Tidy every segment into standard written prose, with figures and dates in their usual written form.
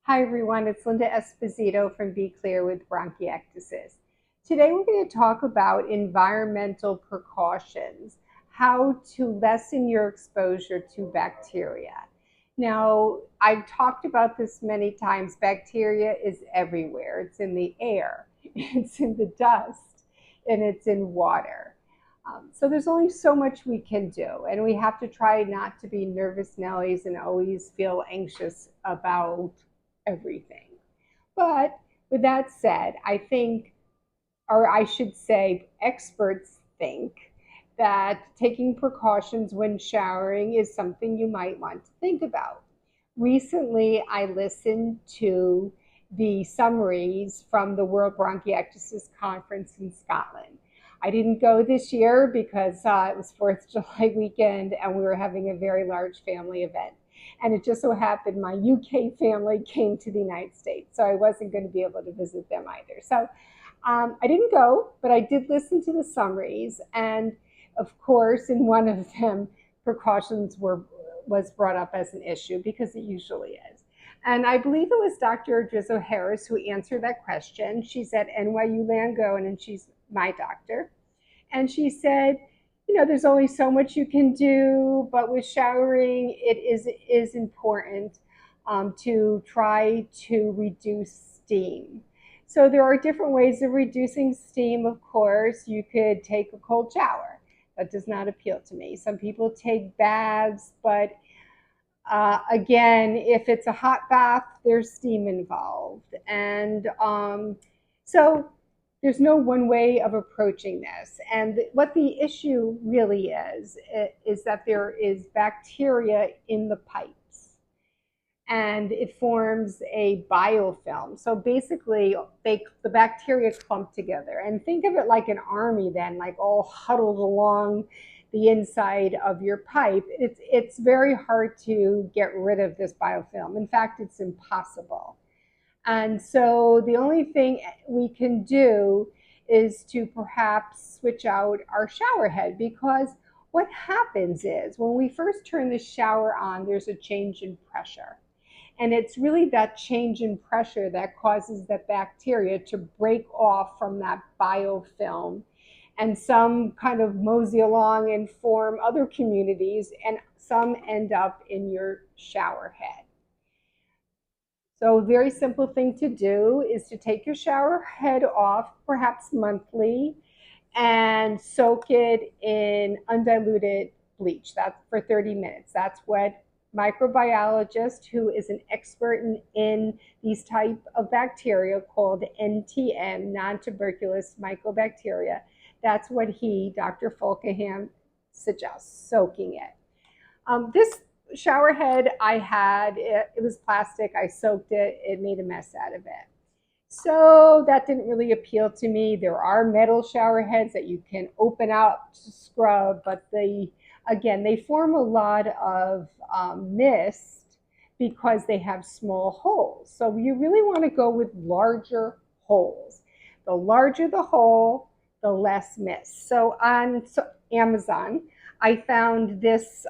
Hi everyone, it's Linda Esposito from Be Clear with Bronchiectasis. Today we're going to talk about environmental precautions, how to lessen your exposure to bacteria. Now, I've talked about this many times. Bacteria is everywhere. It's in the air, it's in the dust, and it's in water. So there's only so much we can do, and we have to try not to be nervous Nellies and always feel anxious about everything. But with that said, I think, or I should say, experts think that taking precautions when showering is something you might want to think about. Recently, I listened to the summaries from the World Bronchiectasis Conference in Scotland. I didn't go this year because it was 4th of July weekend and we were having a very large family event. And it just so happened my UK family came to the United States, so I wasn't going to be able to visit them either. So I didn't go, but I did listen to the summaries. And of course, in one of them, precautions was brought up as an issue because it usually is. And I believe it was Dr. Drizzo Harris who answered that question. She's at NYU Langone, and she's my doctor. And she said, there's only so much you can do, but with showering, it is important to try to reduce steam. So there are different ways of reducing steam, of course. You could take a cold shower. That does not appeal to me. Some people take baths, but again, if it's a hot bath, there's steam involved. And so there's no one way of approaching this. And what the issue really is that there is bacteria in the pipes and it forms a biofilm. So basically, the bacteria clump together. And think of it like an army then, like all huddled along the inside of your pipe. It's very hard to get rid of this biofilm. In fact, it's impossible. And so the only thing we can do is to perhaps switch out our shower head, because what happens is when we first turn the shower on, there's a change in pressure. And it's really that change in pressure that causes the bacteria to break off from that biofilm, and some kind of mosey along and form other communities, and some end up in your shower head. So a very simple thing to do is to take your shower head off, perhaps monthly, and soak it in undiluted bleach. That's for 30 minutes. That's what microbiologist who is an expert in these type of bacteria called NTM, non-tuberculous mycobacteria. That's what Dr. Fulkingham, suggests, soaking it. This shower head I had, it was plastic. I soaked it. It made a mess out of it. So that didn't really appeal to me. There are metal shower heads that you can open up to scrub, but they form a lot of mist because they have small holes. So you really want to go with larger holes. The larger the hole, the less mist. So on Amazon, I found this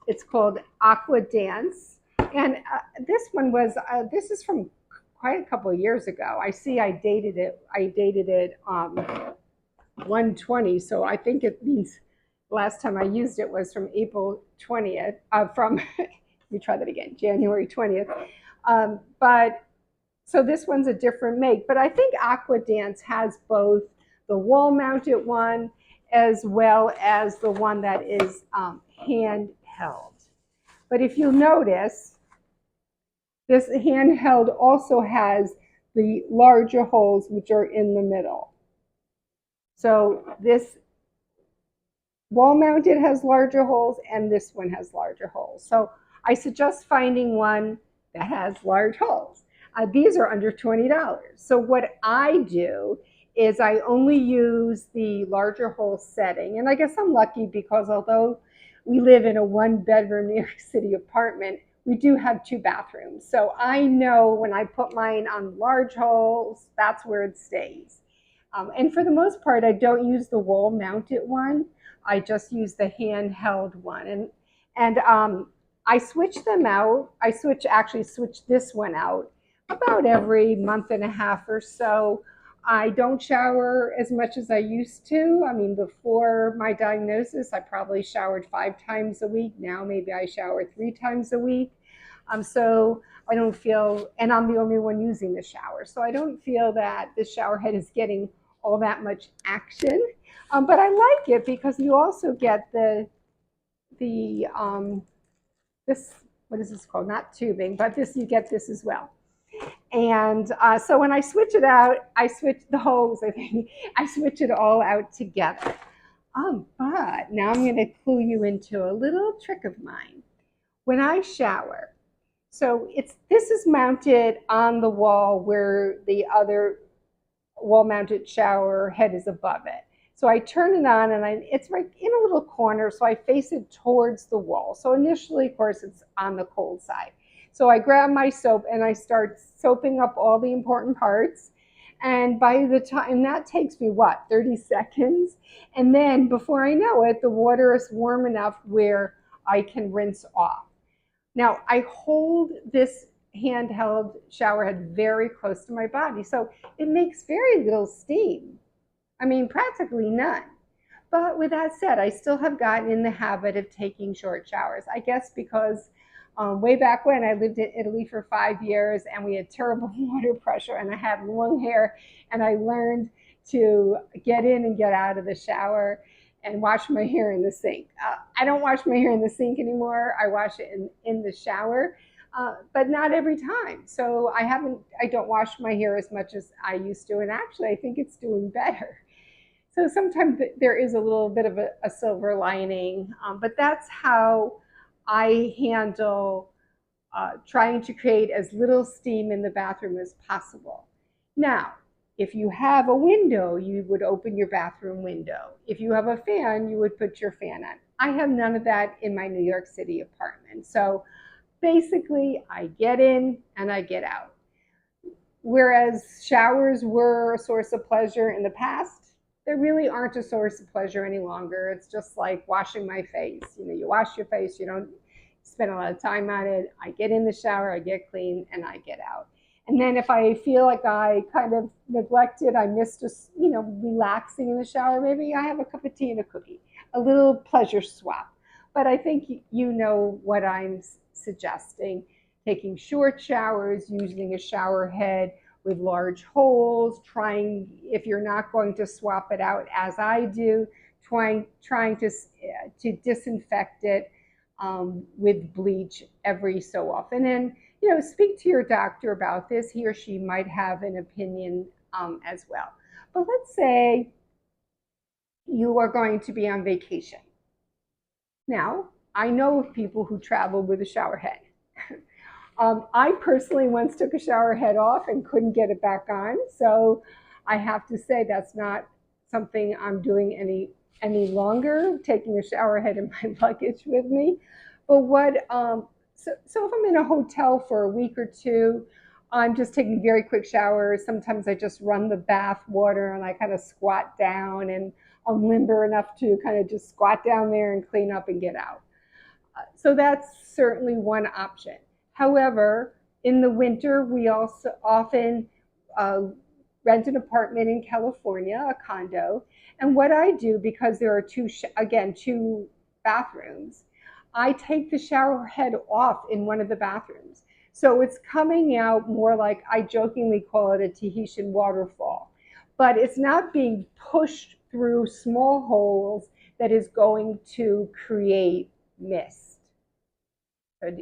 it's called Aqua Dance. And this one was, this is from quite a couple of years ago. I see I dated it 120, so I think it means last time I used it was from April 20th, let me try that again, January 20th. But so this one's a different make, but I think Aqua Dance has both the wall-mounted one as well as the one that is handheld. But if you'll notice, this handheld also has the larger holes, which are in the middle. So this wall-mounted has larger holes, and this one has larger holes. So I suggest finding one that has large holes. These are under $20. So what I do is I only use the larger hole setting. And I guess I'm lucky because although we live in a one-bedroom New York City apartment, we do have 2 bathrooms. So I know when I put mine on large holes, that's where it stays. And for the most part, I don't use the wall-mounted one. I just use the handheld one. And I switch them out. Actually switch this one out about every month and a half or so. I don't shower as much as I used to. I mean, before my diagnosis, I probably showered 5 times a week. Now maybe I shower 3 times a week. So I don't feel, and I'm the only one using the shower. So I don't feel that the shower head is getting all that much action. But I like it because you also get the this, what is this called? Not tubing, but this, you get this as well. And so when I switch it out, I switch the hose, I think, I switch it all out together. But now I'm going to clue you into a little trick of mine. When I shower, so this is mounted on the wall where the other wall-mounted shower head is above it. So I turn it on and it's right in a little corner, so I face it towards the wall. So initially, of course, it's on the cold side. So I grab my soap and I start soaping up all the important parts. And by the time, that takes me, what, 30 seconds? And then before I know it, the water is warm enough where I can rinse off. Now, I hold this handheld shower head very close to my body, so it makes very little steam. I mean, practically none. But with that said, I still have gotten in the habit of taking short showers. I guess because way back when I lived in Italy for 5 years and we had terrible water pressure and I had long hair, and I learned to get in and get out of the shower and wash my hair in the sink. I don't wash my hair in the sink anymore. I wash it in the shower, but not every time. So I don't wash my hair as much as I used to, and actually I think it's doing better. So sometimes there is a little bit of a silver lining, but that's how I handle trying to create as little steam in the bathroom as possible. Now, if you have a window, you would open your bathroom window. If you have a fan, you would put your fan on. I have none of that in my New York City apartment. So basically, I get in and I get out. Whereas showers were a source of pleasure in the past, they really aren't a source of pleasure any longer. It's just like washing my face. You wash your face, you don't spend a lot of time on it. I get in the shower, I get clean, and I get out. And then if I feel like I kind of neglected, I missed just, relaxing in the shower, maybe I have a cup of tea and a cookie, a little pleasure swap. But I think you know what I'm suggesting. Taking short showers, using a shower head with large holes, trying, if you're not going to swap it out as I do, trying to disinfect it with bleach every so often. And speak to your doctor about this. He or she might have an opinion as well. But let's say you are going to be on vacation. Now, I know of people who travel with a shower head. I personally once took a shower head off and couldn't get it back on. So I have to say that's not something I'm doing any longer, taking a shower head in my luggage with me. But so if I'm in a hotel for a week or two, I'm just taking very quick showers. Sometimes I just run the bath water and I kind of squat down, and I'm limber enough to kind of just squat down there and clean up and get out. So that's certainly one option. However, in the winter, we also often rent an apartment in California, a condo. And what I do, because there are two bathrooms, I take the shower head off in one of the bathrooms. So it's coming out more like, I jokingly call it a Tahitian waterfall. But it's not being pushed through small holes that is going to create mist. So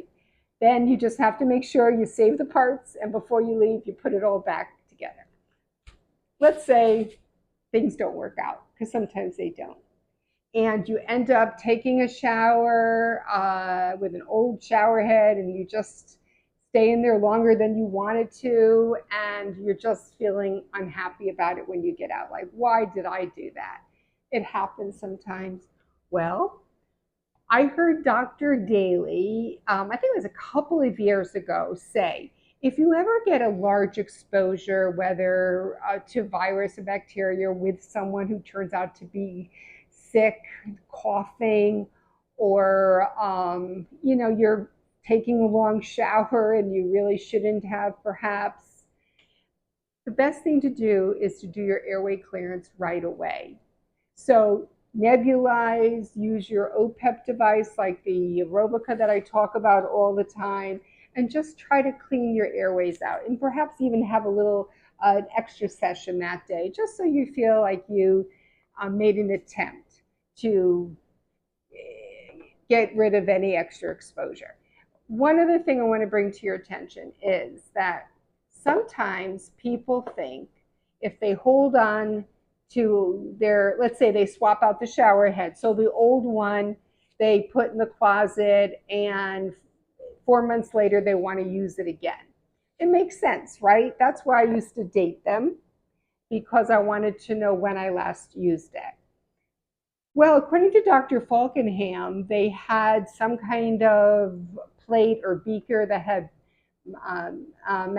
then you just have to make sure you save the parts, and before you leave, you put it all back together. Let's say things don't work out, because sometimes they don't. And you end up taking a shower with an old shower head, and you just stay in there longer than you wanted to, and you're just feeling unhappy about it when you get out. Like, why did I do that? It happens sometimes. Well, I heard Dr. Daly, I think it was a couple of years ago, say, if you ever get a large exposure, whether to virus or bacteria, with someone who turns out to be sick, coughing, or you're taking a long shower and you really shouldn't have, perhaps, the best thing to do is to do your airway clearance right away. So nebulize, use your OPEP device like the Aerobica that I talk about all the time, and just try to clean your airways out, and perhaps even have a little extra session that day, just so you feel like you made an attempt to get rid of any extra exposure. One other thing I want to bring to your attention is that sometimes people think if they hold on to their, let's say they swap out the shower head, so the old one they put in the closet, and 4 months later they want to use it again. It makes sense, right? That's why I used to date them, because I wanted to know when I last used it. Well, according to Dr. Falkenham, they had some kind of plate or beaker that had um, um,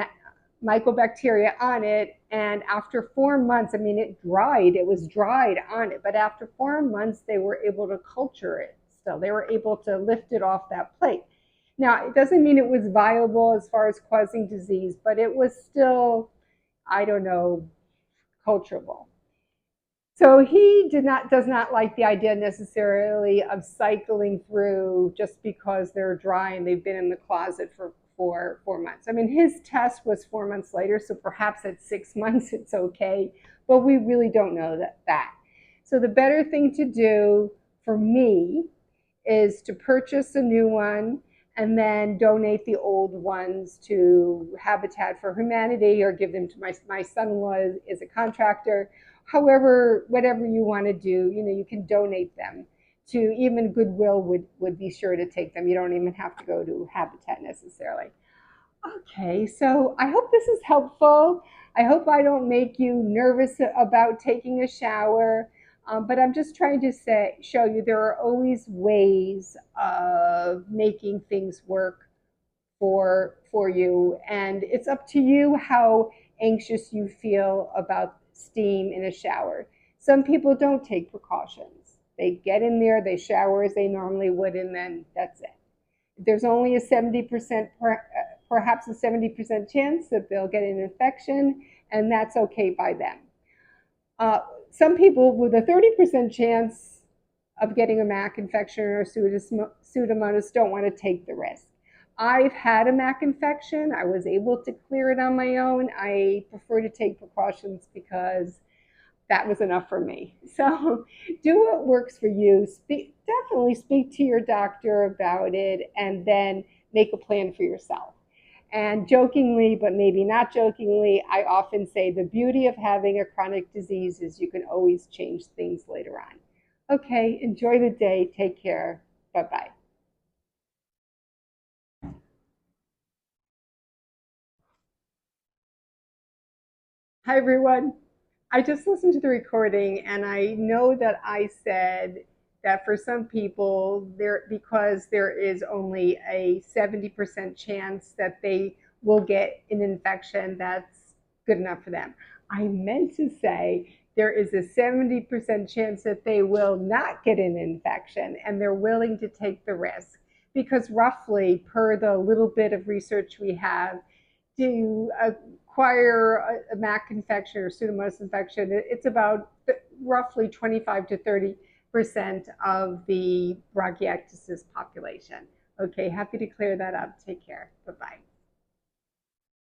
mycobacteria on it, and after 4 months, I mean, it was dried on it, but after 4 months, they were able to culture it still. They were able to lift it off that plate. Now, it doesn't mean it was viable as far as causing disease, but it was still, I don't know, culturable. So he does not like the idea necessarily of cycling through just because they're dry and they've been in the closet for 4 months. I mean, his test was 4 months later, so perhaps at 6 months it's okay, but we really don't know that. So the better thing to do for me is to purchase a new one and then donate the old ones to Habitat for Humanity, or give them to my son-in-law is a contractor. However, whatever you want to do, you can donate them to, even Goodwill would be sure to take them. You don't even have to go to Habitat necessarily. Okay, so I hope this is helpful. I hope I don't make you nervous about taking a shower, but I'm just trying to show you there are always ways of making things work for you, and it's up to you how anxious you feel about steam in a shower. Some people don't take precautions. They get in there, they shower as they normally would, and then that's it. There's only a 70%, perhaps a 70% chance that they'll get an infection, and that's okay by them. Some people with a 30% chance of getting a MAC infection or Pseudomonas don't want to take the risk. I've had a MAC infection. I was able to clear it on my own. I prefer to take precautions because that was enough for me. So do what works for you. Definitely speak to your doctor about it, and then make a plan for yourself. And jokingly, but maybe not jokingly, I often say the beauty of having a chronic disease is you can always change things later on. Okay, enjoy the day. Take care. Bye-bye. Hi, everyone. I just listened to the recording, and I know that I said that for some people, because there is only a 70% chance that they will get an infection, that's good enough for them. I meant to say there is a 70% chance that they will not get an infection, and they're willing to take the risk. Because roughly, per the little bit of research we have, to acquire a MAC infection or Pseudomonas infection, it's about roughly 25 to 30% of the bronchiectasis population. Okay, happy to clear that up. Take care. Bye-bye.